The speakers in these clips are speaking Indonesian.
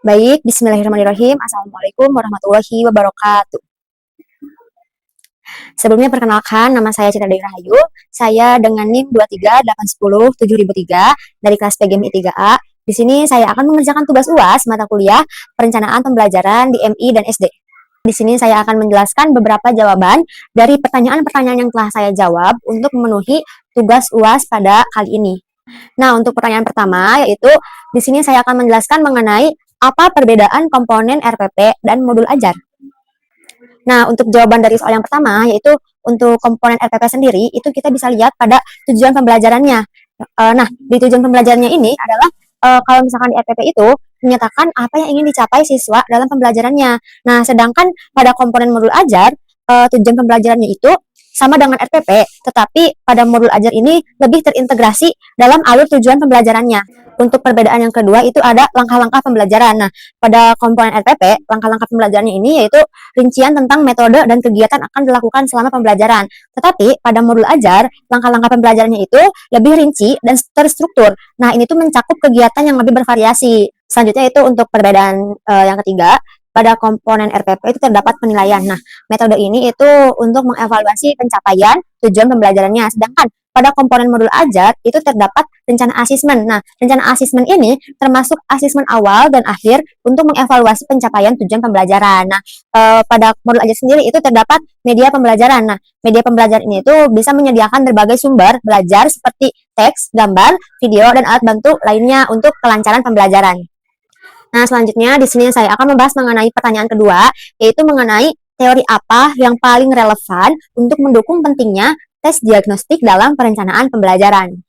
Baik, bismillahirrahmanirrahim. Assalamualaikum warahmatullahi wabarakatuh. Sebelumnya perkenalkan, nama saya Citra Dewi Rahayu. Saya dengan NIM 238107003 dari kelas PGMI 3A. Di sini saya akan mengerjakan tugas UAS mata kuliah Perencanaan Pembelajaran di MI dan SD. Di sini saya akan menjelaskan beberapa jawaban dari pertanyaan-pertanyaan yang telah saya jawab untuk memenuhi tugas UAS pada kali ini. Nah, untuk pertanyaan pertama yaitu di sini saya akan menjelaskan mengenai apa perbedaan komponen RPP dan modul ajar. Nah, untuk jawaban dari soal yang pertama yaitu untuk komponen RPP sendiri itu kita bisa lihat pada tujuan pembelajarannya. Nah, di tujuan pembelajarannya ini adalah kalau misalkan di RPP itu menyatakan apa yang ingin dicapai siswa dalam pembelajarannya. Nah, sedangkan pada komponen modul ajar tujuan pembelajarannya itu sama dengan RPP, tetapi pada modul ajar ini lebih terintegrasi dalam alur tujuan pembelajarannya. Untuk perbedaan yang kedua itu ada langkah-langkah pembelajaran. Nah, pada komponen RPP, langkah-langkah pembelajarannya ini yaitu rincian tentang metode dan kegiatan akan dilakukan selama pembelajaran. Tetapi pada modul ajar, langkah-langkah pembelajarannya itu lebih rinci dan terstruktur. Nah, ini tuh mencakup kegiatan yang lebih bervariasi. Selanjutnya itu untuk perbedaan yang ketiga, pada komponen RPP itu terdapat penilaian. Nah, metode ini itu untuk mengevaluasi pencapaian tujuan pembelajarannya. Sedangkan pada komponen modul ajar itu terdapat rencana asesmen. Nah, rencana asesmen ini termasuk asesmen awal dan akhir untuk mengevaluasi pencapaian tujuan pembelajaran. Nah, pada modul ajar sendiri itu terdapat media pembelajaran. Nah, media pembelajaran ini itu bisa menyediakan berbagai sumber belajar seperti teks, gambar, video, dan alat bantu lainnya untuk kelancaran pembelajaran. Nah, selanjutnya di sini saya akan membahas mengenai pertanyaan kedua, yaitu mengenai teori apa yang paling relevan untuk mendukung pentingnya tes diagnostik dalam perencanaan pembelajaran.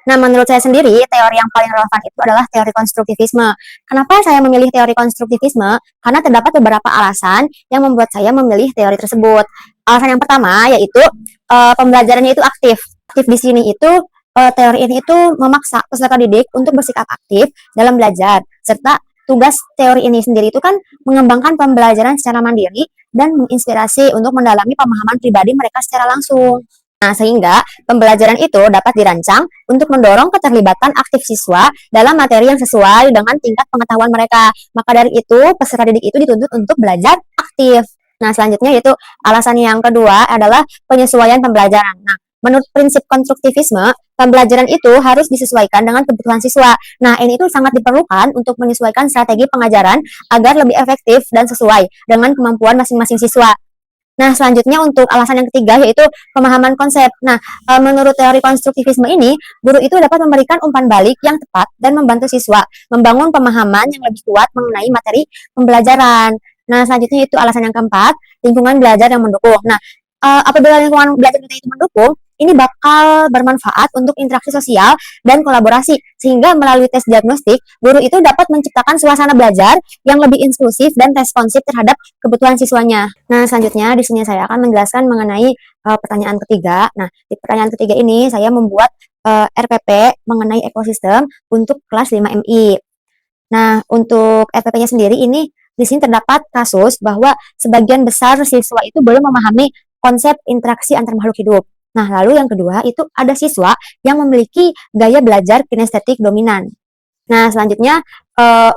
Nah, menurut saya sendiri, teori yang paling relevan itu adalah teori konstruktivisme. Kenapa saya memilih teori konstruktivisme? Karena terdapat beberapa alasan yang membuat saya memilih teori tersebut. Alasan yang pertama yaitu pembelajarannya itu aktif. Aktif di sini itu teori ini itu memaksa peserta didik untuk bersikap aktif dalam belajar, serta tugas teori ini sendiri itu kan mengembangkan pembelajaran secara mandiri dan menginspirasi untuk mendalami pemahaman pribadi mereka secara langsung. Nah, sehingga pembelajaran itu dapat dirancang untuk mendorong keterlibatan aktif siswa dalam materi yang sesuai dengan tingkat pengetahuan mereka. Maka dari itu, peserta didik itu dituntut untuk belajar aktif. Nah, selanjutnya yaitu alasan yang kedua adalah penyesuaian pembelajaran. Nah, menurut prinsip konstruktivisme, pembelajaran itu harus disesuaikan dengan kebutuhan siswa. Nah, ini itu sangat diperlukan untuk menyesuaikan strategi pengajaran agar lebih efektif dan sesuai dengan kemampuan masing-masing siswa. Nah, selanjutnya untuk alasan yang ketiga yaitu pemahaman konsep. Nah, menurut teori konstruktivisme ini, guru itu dapat memberikan umpan balik yang tepat dan membantu siswa membangun pemahaman yang lebih kuat mengenai materi pembelajaran. Nah, selanjutnya itu alasan yang keempat, lingkungan belajar yang mendukung. Nah, apabila lingkungan belajar kita itu mendukung, ini bakal bermanfaat untuk interaksi sosial dan kolaborasi, sehingga melalui tes diagnostik, guru itu dapat menciptakan suasana belajar yang lebih inklusif dan responsif terhadap kebutuhan siswanya. Nah, selanjutnya di sini saya akan menjelaskan mengenai pertanyaan ketiga. Nah, di pertanyaan ketiga ini saya membuat RPP mengenai ekosistem untuk kelas 5 MI. Nah, untuk RPP-nya sendiri ini di sini terdapat kasus bahwa sebagian besar siswa itu belum memahami konsep interaksi antar makhluk hidup. Nah, lalu yang kedua itu ada siswa yang memiliki gaya belajar kinestetik dominan. Nah, selanjutnya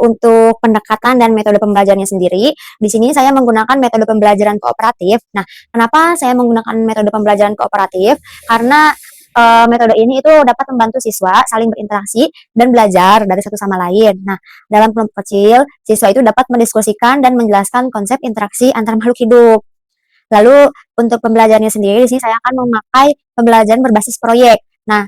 untuk pendekatan dan metode pembelajarannya sendiri, di sini saya menggunakan metode pembelajaran kooperatif. Nah, kenapa saya menggunakan metode pembelajaran kooperatif? Karena metode ini itu dapat membantu siswa saling berinteraksi dan belajar dari satu sama lain. Nah, dalam kelompok kecil, siswa itu dapat mendiskusikan dan menjelaskan konsep interaksi antar makhluk hidup. Lalu untuk pembelajarannya sendiri, di sini saya akan memakai pembelajaran berbasis proyek. Nah,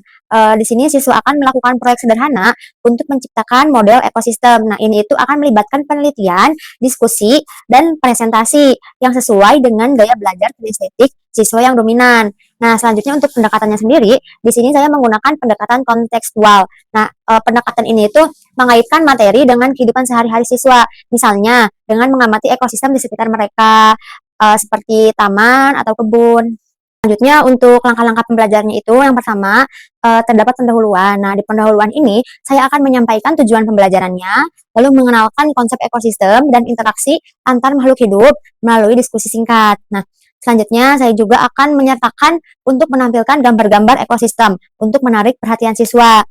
di sini siswa akan melakukan proyek sederhana untuk menciptakan model ekosistem. Nah, ini itu akan melibatkan penelitian, diskusi, dan presentasi yang sesuai dengan gaya belajar kinestetik siswa yang dominan. Nah, selanjutnya untuk pendekatannya sendiri, di sini saya menggunakan pendekatan kontekstual. Nah, pendekatan ini itu mengaitkan materi dengan kehidupan sehari-hari siswa. Misalnya, dengan mengamati ekosistem di sekitar mereka, seperti taman atau kebun. Selanjutnya untuk langkah-langkah pembelajarannya itu yang pertama terdapat pendahuluan. Nah, di pendahuluan ini saya akan menyampaikan tujuan pembelajarannya, lalu mengenalkan konsep ekosistem dan interaksi antar makhluk hidup melalui diskusi singkat. Nah, selanjutnya saya juga akan menyertakan untuk menampilkan gambar-gambar ekosistem untuk menarik perhatian siswa.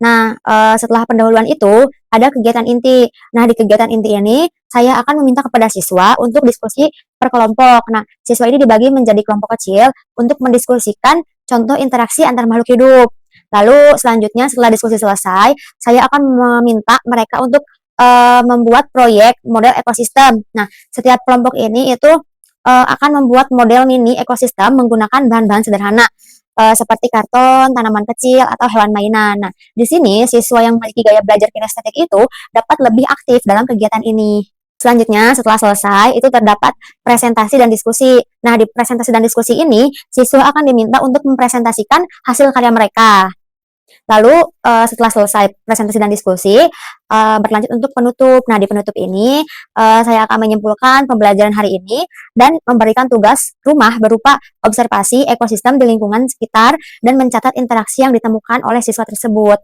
Nah, setelah pendahuluan itu ada kegiatan inti. Nah, di kegiatan inti ini saya akan meminta kepada siswa untuk diskusi per kelompok. Nah, siswa ini dibagi menjadi kelompok kecil untuk mendiskusikan contoh interaksi antar makhluk hidup. Lalu selanjutnya setelah diskusi selesai, saya akan meminta mereka untuk membuat proyek model ekosistem. Nah, setiap kelompok ini itu akan membuat model mini ekosistem menggunakan bahan-bahan sederhana seperti karton, tanaman kecil, atau hewan mainan. Nah, di sini siswa yang memiliki gaya belajar kinestetik itu dapat lebih aktif dalam kegiatan ini. Selanjutnya, setelah selesai, itu terdapat presentasi dan diskusi. Nah, di presentasi dan diskusi ini, siswa akan diminta untuk mempresentasikan hasil karya mereka. Lalu setelah selesai presentasi dan diskusi, berlanjut untuk penutup. Nah, di penutup ini saya akan menyimpulkan pembelajaran hari ini dan memberikan tugas rumah berupa observasi ekosistem di lingkungan sekitar dan mencatat interaksi yang ditemukan oleh siswa tersebut.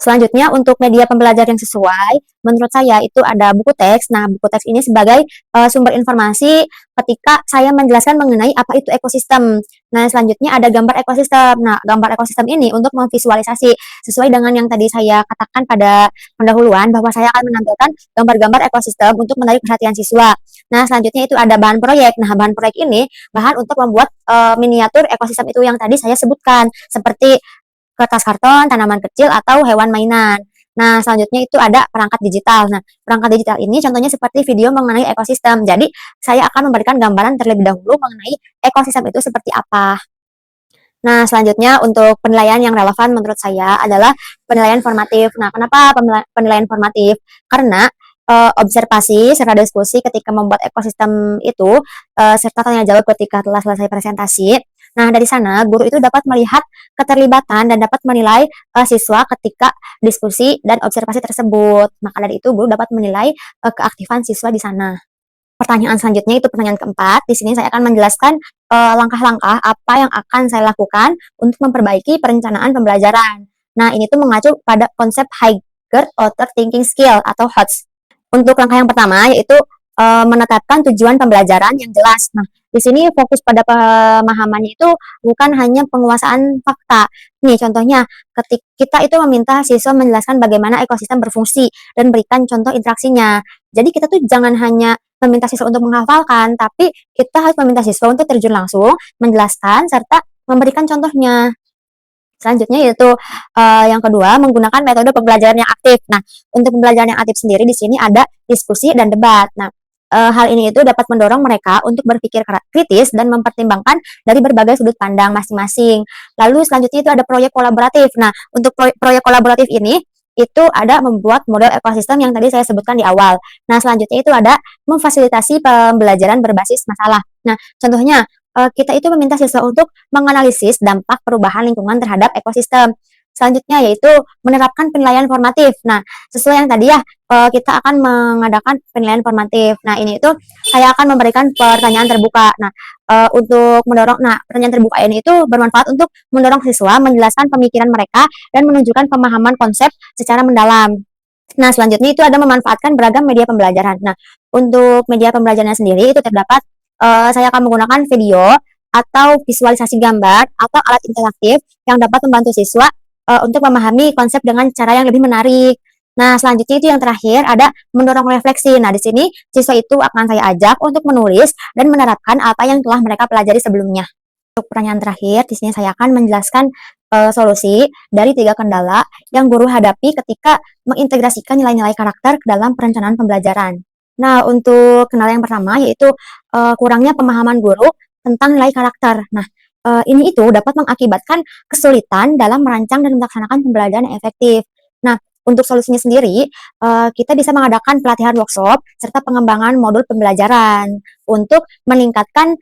Selanjutnya untuk media pembelajaran yang sesuai, menurut saya itu ada buku teks. Nah, buku teks ini sebagai sumber informasi ketika saya menjelaskan mengenai apa itu ekosistem. Nah, selanjutnya ada gambar ekosistem. Nah, gambar ekosistem ini untuk memvisualisasi sesuai dengan yang tadi saya katakan pada pendahuluan bahwa saya akan menampilkan gambar-gambar ekosistem untuk menarik perhatian siswa. Nah, selanjutnya itu ada bahan proyek. Nah, bahan proyek ini bahan untuk membuat miniatur ekosistem itu yang tadi saya sebutkan seperti kertas karton, tanaman kecil, atau hewan mainan. Nah, selanjutnya itu ada perangkat digital. Nah, perangkat digital ini contohnya seperti video mengenai ekosistem. Jadi, saya akan memberikan gambaran terlebih dahulu mengenai ekosistem itu seperti apa. Nah, selanjutnya untuk penilaian yang relevan menurut saya adalah penilaian formatif. Nah, kenapa penilaian formatif? Karena observasi serta diskusi ketika membuat ekosistem itu serta tanya jawab ketika telah selesai presentasi. Nah, dari sana guru itu dapat melihat keterlibatan dan dapat menilai siswa ketika diskusi dan observasi tersebut. Maka dari itu guru dapat menilai keaktifan siswa di sana. Pertanyaan selanjutnya itu pertanyaan keempat. Di sini saya akan menjelaskan langkah-langkah apa yang akan saya lakukan untuk memperbaiki perencanaan pembelajaran. Nah, ini tuh mengacu pada konsep Higher Order Thinking Skill atau HOTS. Untuk langkah yang pertama yaitu menetapkan tujuan pembelajaran yang jelas. Nah, di sini fokus pada pemahamannya itu bukan hanya penguasaan fakta. Nih, contohnya ketika kita itu meminta siswa menjelaskan bagaimana ekosistem berfungsi dan berikan contoh interaksinya. Jadi kita tuh jangan hanya meminta siswa untuk menghafalkan, tapi kita harus meminta siswa untuk terjun langsung, menjelaskan serta memberikan contohnya. Selanjutnya yaitu yang kedua menggunakan metode pembelajaran yang aktif. Nah, untuk pembelajaran yang aktif sendiri di sini ada diskusi dan debat. Nah, hal ini itu dapat mendorong mereka untuk berpikir kritis dan mempertimbangkan dari berbagai sudut pandang masing-masing. Lalu selanjutnya itu ada proyek kolaboratif. Nah, untuk proyek kolaboratif ini itu ada membuat model ekosistem yang tadi saya sebutkan di awal. Nah, selanjutnya itu ada memfasilitasi pembelajaran berbasis masalah. Nah, contohnya kita itu meminta siswa untuk menganalisis dampak perubahan lingkungan terhadap ekosistem. Selanjutnya yaitu menerapkan penilaian formatif. Nah, sesuai yang tadi ya, kita akan mengadakan penilaian formatif. Nah, ini itu saya akan memberikan pertanyaan terbuka. Nah, untuk mendorong, nah pertanyaan terbuka ini itu bermanfaat untuk mendorong siswa menjelaskan pemikiran mereka dan menunjukkan pemahaman konsep secara mendalam. Nah, selanjutnya itu ada memanfaatkan beragam media pembelajaran. Nah, untuk media pembelajarannya sendiri itu terdapat saya akan menggunakan video atau visualisasi gambar atau alat interaktif yang dapat membantu siswa untuk memahami konsep dengan cara yang lebih menarik. Nah, selanjutnya itu yang terakhir ada mendorong refleksi. Nah, di sini siswa itu akan saya ajak untuk menulis dan menerapkan apa yang telah mereka pelajari sebelumnya. Untuk pertanyaan terakhir, di sini saya akan menjelaskan solusi dari 3 kendala yang guru hadapi ketika mengintegrasikan nilai-nilai karakter ke dalam perencanaan pembelajaran. Nah, untuk kendala yang pertama yaitu kurangnya pemahaman guru tentang nilai karakter. Nah, ini itu dapat mengakibatkan kesulitan dalam merancang dan melaksanakan pembelajaran yang efektif. Nah, untuk solusinya sendiri, kita bisa mengadakan pelatihan workshop serta pengembangan modul pembelajaran untuk meningkatkan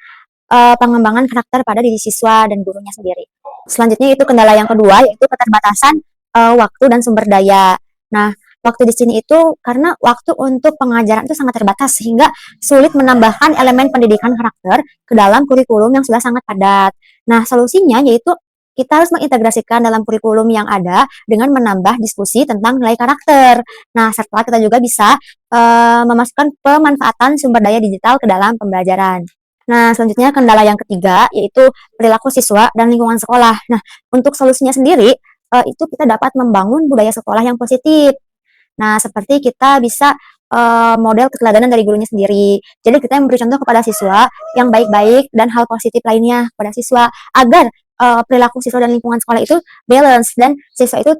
pengembangan karakter pada diri siswa dan gurunya sendiri. Selanjutnya itu kendala yang kedua yaitu keterbatasan waktu dan sumber daya. Nah, waktu di sini itu karena waktu untuk pengajaran itu sangat terbatas sehingga sulit menambahkan elemen pendidikan karakter ke dalam kurikulum yang sudah sangat padat. Nah, solusinya yaitu kita harus mengintegrasikan dalam kurikulum yang ada dengan menambah diskusi tentang nilai karakter. Nah, serta kita juga bisa memasukkan pemanfaatan sumber daya digital ke dalam pembelajaran. Nah, selanjutnya kendala yang ketiga yaitu perilaku siswa dan lingkungan sekolah. Nah, untuk solusinya sendiri itu kita dapat membangun budaya sekolah yang positif. Nah, seperti kita bisa model keteladanan dari gurunya sendiri. Jadi kita memberi contoh kepada siswa yang baik-baik dan hal positif lainnya kepada siswa agar perilaku siswa dan lingkungan sekolah itu balance dan siswa itu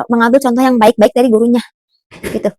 mengambil contoh yang baik-baik dari gurunya gitu.